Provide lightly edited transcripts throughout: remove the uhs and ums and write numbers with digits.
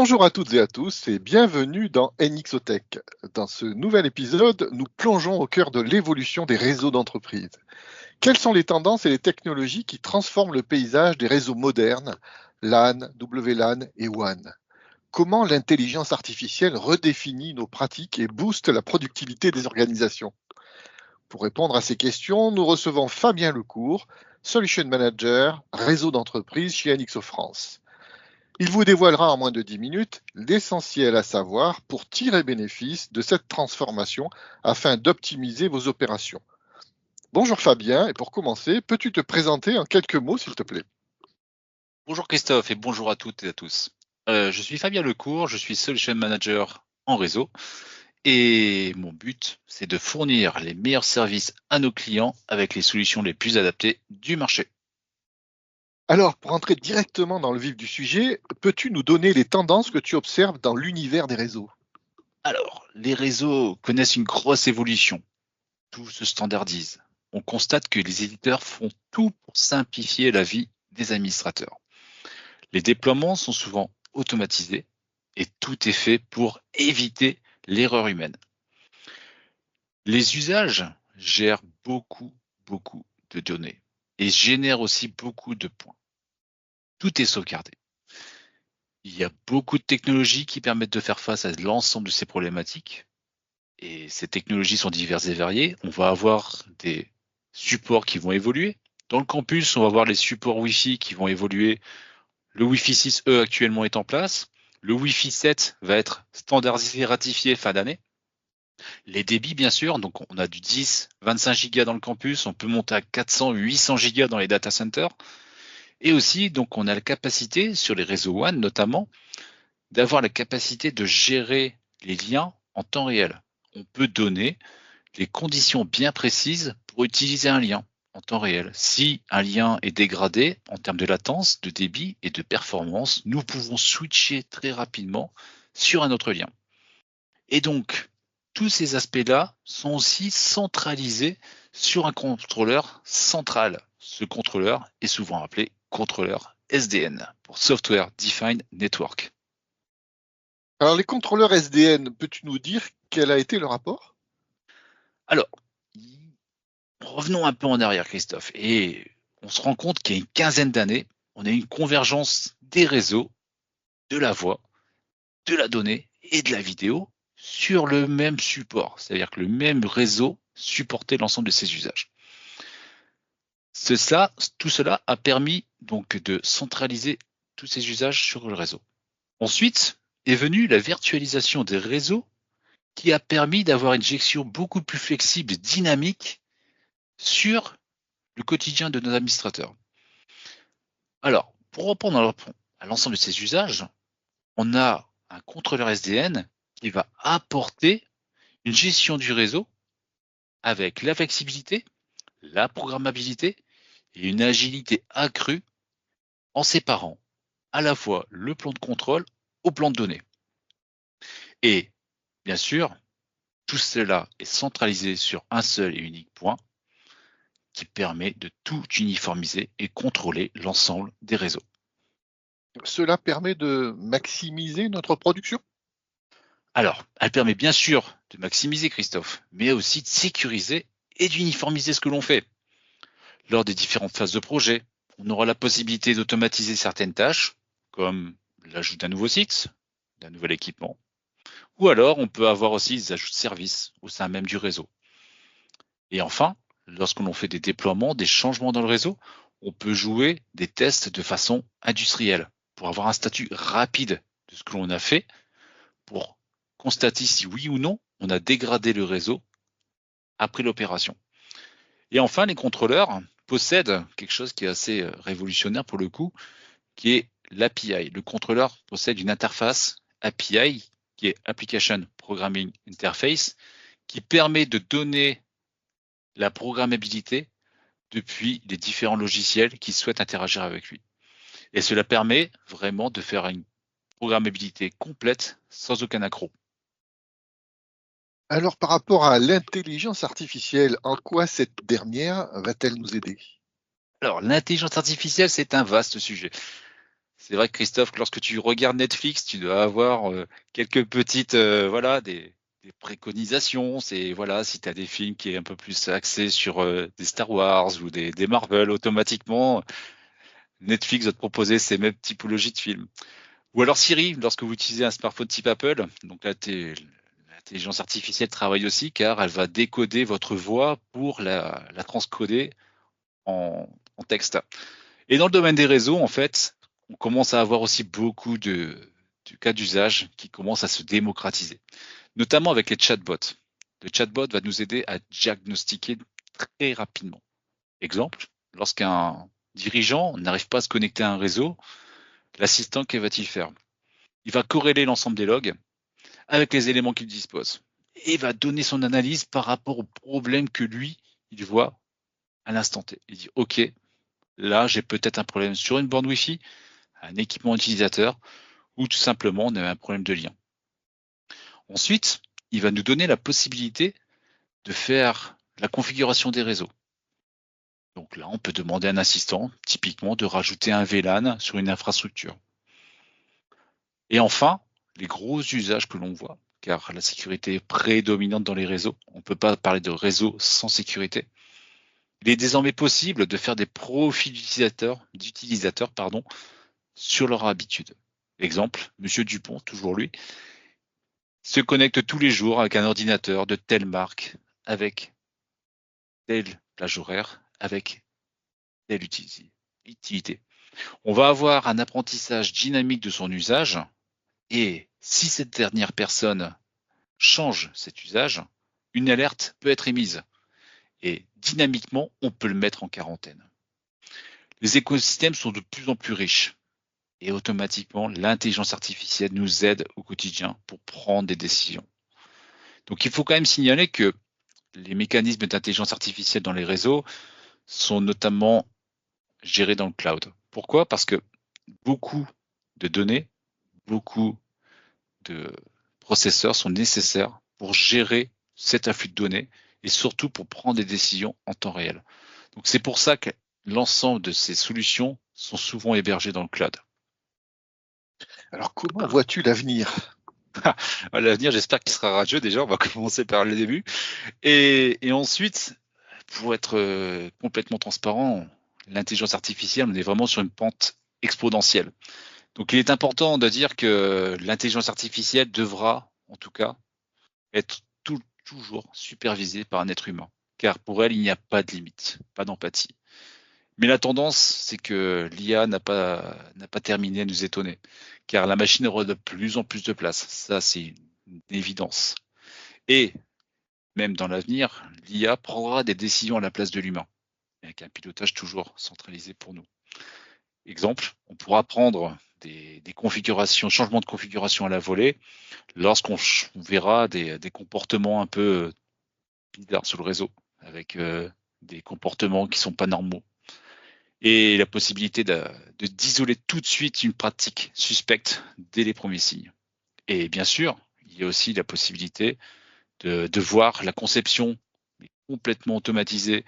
Bonjour à toutes et à tous et bienvenue dans NXOTech. Dans ce nouvel épisode, nous plongeons au cœur de l'évolution des réseaux d'entreprise. Quelles sont les tendances et les technologies qui transforment le paysage des réseaux modernes, LAN, WLAN et WAN? Comment l'intelligence artificielle redéfinit nos pratiques et booste la productivité des organisations? Pour répondre à ces questions, nous recevons Fabien Lecourt, Solution Manager, réseau d'entreprise chez NXO France. Il vous dévoilera en moins de 10 minutes l'essentiel à savoir pour tirer bénéfice de cette transformation afin d'optimiser vos opérations. Bonjour Fabien, et pour commencer, peux-tu te présenter en quelques mots s'il te plaît? Bonjour Christophe et bonjour à toutes et à tous. Je suis Fabien Lecourt, je suis Solution Manager en réseau et mon but c'est de fournir les meilleurs services à nos clients avec les solutions les plus adaptées du marché. Alors, pour entrer directement dans le vif du sujet, peux-tu nous donner les tendances que tu observes dans l'univers des réseaux? Alors, les réseaux connaissent une grosse évolution, tout se standardise. On constate que les éditeurs font tout pour simplifier la vie des administrateurs. Les déploiements sont souvent automatisés et tout est fait pour éviter l'erreur humaine. Les usages gèrent beaucoup de données et génèrent aussi beaucoup de points. Tout est sauvegardé. Il y a beaucoup de technologies qui permettent de faire face à l'ensemble de ces problématiques. Et ces technologies sont diverses et variées. On va avoir des supports qui vont évoluer. Dans le campus, on va avoir les supports Wi-Fi qui vont évoluer. Le Wi-Fi 6E actuellement est en place. Le Wi-Fi 7 va être standardisé et ratifié fin d'année. Les débits, bien sûr, donc on a du 10, 25 gigas dans le campus, on peut monter à 400, 800 gigas dans les data centers. Et aussi, donc, on a la capacité, sur les réseaux WAN notamment, d'avoir la capacité de gérer les liens en temps réel. On peut donner les conditions bien précises pour utiliser un lien en temps réel. Si un lien est dégradé en termes de latence, de débit et de performance, nous pouvons switcher très rapidement sur un autre lien. Et donc, tous ces aspects-là sont aussi centralisés sur un contrôleur central. Ce contrôleur est souvent appelé contrôleur SDN, pour Software Defined Network. Alors, les contrôleurs SDN, peux-tu nous dire quel a été le rapport? Alors, revenons un peu en arrière, Christophe, et on se rend compte qu'il y a une quinzaine d'années, on a eu une convergence des réseaux, de la voix, de la donnée et de la vidéo sur le même support, c'est-à-dire que le même réseau supportait l'ensemble de ces usages. Tout cela a permis donc de centraliser tous ces usages sur le réseau. Ensuite est venue la virtualisation des réseaux qui a permis d'avoir une gestion beaucoup plus flexible et dynamique sur le quotidien de nos administrateurs. Alors, pour reprendre à l'ensemble de ces usages, on a un contrôleur SDN qui va apporter une gestion du réseau avec la flexibilité, la programmabilité et une agilité accrue en séparant à la fois le plan de contrôle au plan de données. Et bien sûr, tout cela est centralisé sur un seul et unique point qui permet de tout uniformiser et contrôler l'ensemble des réseaux. Cela permet de maximiser notre production? Alors, elle permet bien sûr de maximiser, Christophe, mais aussi de sécuriser et d'uniformiser ce que l'on fait. Lors des différentes phases de projet, on aura la possibilité d'automatiser certaines tâches, comme l'ajout d'un nouveau site, d'un nouvel équipement, ou alors on peut avoir aussi des ajouts de services au sein même du réseau. Et enfin, lorsque l'on fait des déploiements, des changements dans le réseau, on peut jouer des tests de façon industrielle pour avoir un statut rapide de ce que l'on a fait pour constater si oui ou non on a dégradé le réseau après l'opération. Et enfin, les contrôleurs possèdent quelque chose qui est assez révolutionnaire pour le coup, qui est l'API. Le contrôleur possède une interface API, qui est Application Programming Interface, qui permet de donner la programmabilité depuis les différents logiciels qui souhaitent interagir avec lui. Et cela permet vraiment de faire une programmabilité complète sans aucun accroc. Alors, par rapport à l'intelligence artificielle, en quoi cette dernière va-t-elle nous aider? Alors, l'intelligence artificielle, c'est un vaste sujet. C'est vrai que Christophe, lorsque tu regardes Netflix, tu dois avoir quelques petites, des préconisations. C'est voilà, si tu as des films qui est un peu plus axés sur des Star Wars ou des Marvel, automatiquement, Netflix va te proposer ces mêmes typologies de films. Ou alors Siri, lorsque vous utilisez un smartphone type Apple, donc là, l'intelligence artificielle travaille aussi car elle va décoder votre voix pour la transcoder en texte. Et dans le domaine des réseaux, en fait, on commence à avoir aussi beaucoup de cas d'usage qui commencent à se démocratiser, notamment avec les chatbots. Le chatbot va nous aider à diagnostiquer très rapidement. Exemple, lorsqu'un dirigeant n'arrive pas à se connecter à un réseau, l'assistant, que va-t-il faire? Il va corréler l'ensemble des logs avec les éléments qu'il dispose et va donner son analyse par rapport au problème que lui, il voit à l'instant T. Il dit, OK, là, j'ai peut-être un problème sur une borne Wi-Fi, un équipement utilisateur, ou tout simplement, on a un problème de lien. Ensuite, il va nous donner la possibilité de faire la configuration des réseaux. Donc là, on peut demander à un assistant, typiquement, de rajouter un VLAN sur une infrastructure. Et enfin, les gros usages que l'on voit, car la sécurité est prédominante dans les réseaux, on ne peut pas parler de réseau sans sécurité. Il est désormais possible de faire des profils d'utilisateurs sur leur habitude. Exemple, Monsieur Dupont, toujours lui, se connecte tous les jours avec un ordinateur de telle marque, avec telle plage horaire, avec telle utilité. On va avoir un apprentissage dynamique de son usage et si cette dernière personne change cet usage, une alerte peut être émise et dynamiquement, on peut le mettre en quarantaine. Les écosystèmes sont de plus en plus riches et automatiquement, l'intelligence artificielle nous aide au quotidien pour prendre des décisions. Donc, il faut quand même signaler que les mécanismes d'intelligence artificielle dans les réseaux sont notamment gérés dans le cloud. Pourquoi? Parce que beaucoup de données, beaucoup de processeurs sont nécessaires pour gérer cet afflux de données et surtout pour prendre des décisions en temps réel. Donc c'est pour ça que l'ensemble de ces solutions sont souvent hébergées dans le cloud. Alors, comment vois-tu l'avenir? À l'avenir, j'espère qu'il sera radieux. Déjà, on va commencer par le début. Et ensuite, pour être complètement transparent, l'intelligence artificielle, on est vraiment sur une pente exponentielle. Donc, il est important de dire que l'intelligence artificielle devra, en tout cas, être toujours supervisée par un être humain. Car pour elle, il n'y a pas de limite, pas d'empathie. Mais la tendance, c'est que l'IA n'a pas terminé à nous étonner. Car la machine aura de plus en plus de place. Ça, c'est une évidence. Et même dans l'avenir, l'IA prendra des décisions à la place de l'humain, avec un pilotage toujours centralisé pour nous. Exemple, on pourra prendre des configurations, changements de configuration à la volée, lorsqu'on verra des comportements un peu bizarres sur le réseau, avec des comportements qui sont pas normaux. Et la possibilité d'isoler tout de suite une pratique suspecte dès les premiers signes. Et bien sûr, il y a aussi la possibilité de voir la conception complètement automatisée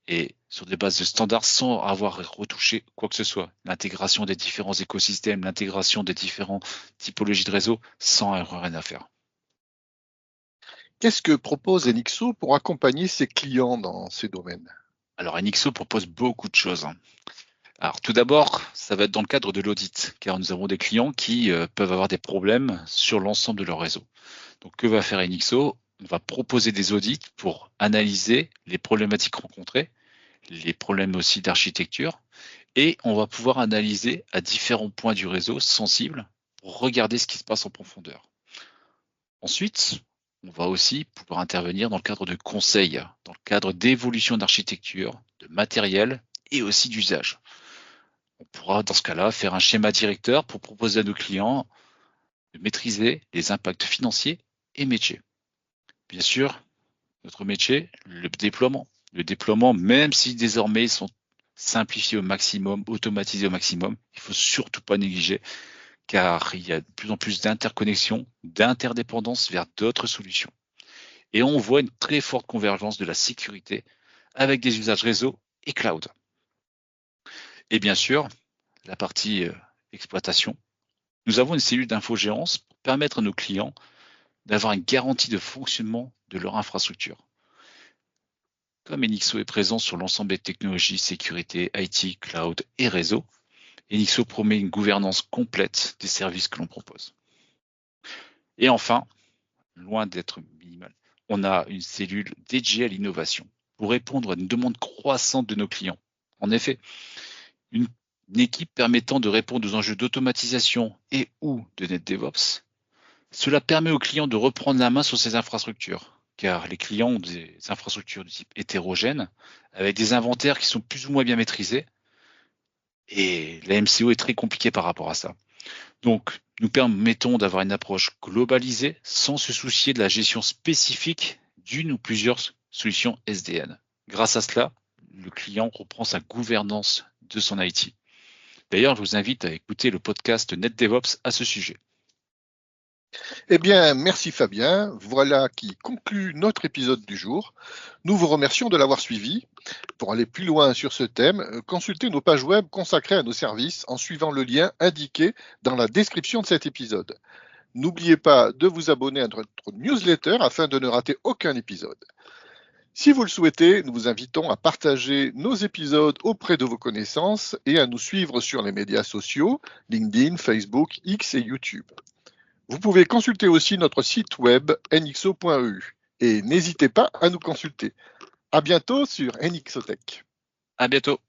et sur des bases de standards sans avoir retouché quoi que ce soit. L'intégration des différents écosystèmes, l'intégration des différentes typologies de réseaux sans avoir rien à faire. Qu'est-ce que propose Enixo pour accompagner ses clients dans ces domaines? Alors, Enixo propose beaucoup de choses. Alors, tout d'abord, ça va être dans le cadre de l'audit, car nous avons des clients qui peuvent avoir des problèmes sur l'ensemble de leur réseau. Donc, que va faire Enixo? On va proposer des audits pour analyser les problématiques rencontrées, les problèmes aussi d'architecture, et on va pouvoir analyser à différents points du réseau sensibles pour regarder ce qui se passe en profondeur. Ensuite, on va aussi pouvoir intervenir dans le cadre de conseils, dans le cadre d'évolution d'architecture, de matériel et aussi d'usage. On pourra dans ce cas-là faire un schéma directeur pour proposer à nos clients de maîtriser les impacts financiers et métiers. Bien sûr, notre métier, le déploiement. Le déploiement, même si désormais ils sont simplifiés au maximum, automatisés au maximum, il ne faut surtout pas négliger car il y a de plus en plus d'interconnexions, d'interdépendances vers d'autres solutions. Et on voit une très forte convergence de la sécurité avec des usages réseau et cloud. Et bien sûr, la partie exploitation, nous avons une cellule d'infogérance pour permettre à nos clients d'avoir une garantie de fonctionnement de leur infrastructure. Comme Enixo est présent sur l'ensemble des technologies, sécurité, IT, cloud et réseau, Enixo promet une gouvernance complète des services que l'on propose. Et enfin, loin d'être minimal, on a une cellule dédiée à l'innovation pour répondre à une demande croissante de nos clients. En effet, une équipe permettant de répondre aux enjeux d'automatisation et ou de NetDevOps, cela permet aux clients de reprendre la main sur ces infrastructures, car les clients ont des infrastructures de type hétérogène, avec des inventaires qui sont plus ou moins bien maîtrisés, et la MCO est très compliquée par rapport à ça. Donc, nous permettons d'avoir une approche globalisée sans se soucier de la gestion spécifique d'une ou plusieurs solutions SDN. Grâce à cela, le client reprend sa gouvernance de son IT. D'ailleurs, je vous invite à écouter le podcast NetDevOps à ce sujet. Eh bien, merci Fabien. Voilà qui conclut notre épisode du jour. Nous vous remercions de l'avoir suivi. Pour aller plus loin sur ce thème, consultez nos pages web consacrées à nos services en suivant le lien indiqué dans la description de cet épisode. N'oubliez pas de vous abonner à notre newsletter afin de ne rater aucun épisode. Si vous le souhaitez, nous vous invitons à partager nos épisodes auprès de vos connaissances et à nous suivre sur les médias sociaux, LinkedIn, Facebook, X et YouTube. Vous pouvez consulter aussi notre site web nxo.eu et n'hésitez pas à nous consulter. À bientôt sur NXOTech. À bientôt.